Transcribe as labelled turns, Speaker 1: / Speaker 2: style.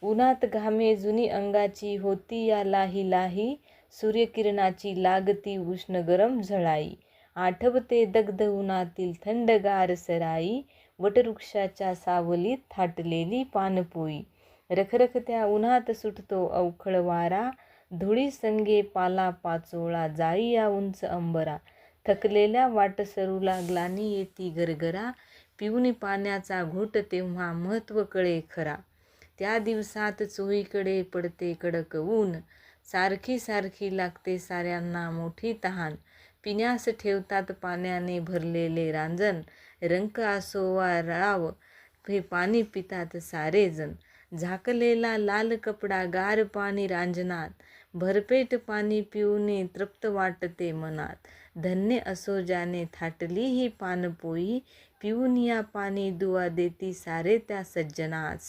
Speaker 1: उन्हात घामे जुनी अंगाची, होती या लाही लाही. सूर्यकिरणाची लागती उष्ण गरम झळाई. आठवते दग्ध उन्हातील थंडगार सराई. वटवृक्षाच्या सावलीत थाटलेली पानपोई. रखरखत्या उन्हात सुटतो अवखळ वारा. धुळी संगे पाला पाचोळा जाई या उंच अंबरा. थकलेल्या वाटसरूला ग्लानी येती गरगरा. पिऊन पाण्याचा घोट तेव्हा महत्व कळे खरा. त्या दिवसात चोहीकडे पडते कडक ऊन. सारखी सारखी लागते साऱ्यांना मोठी तहान. पिण्यास ठेवतात पाण्याने भरलेले रांजण. रंक असो वा राव हे पाणी पितात सारेजण. झाकलेला लाल कपडा गार पाणी रांजणात. भरपेट पाणी पिऊने तृप्त वाटते मनात. धन्य असो ज्याने थाटली ही पानपोई. पिऊन या पाणी दुवा देती सारे त्या सज्जनास.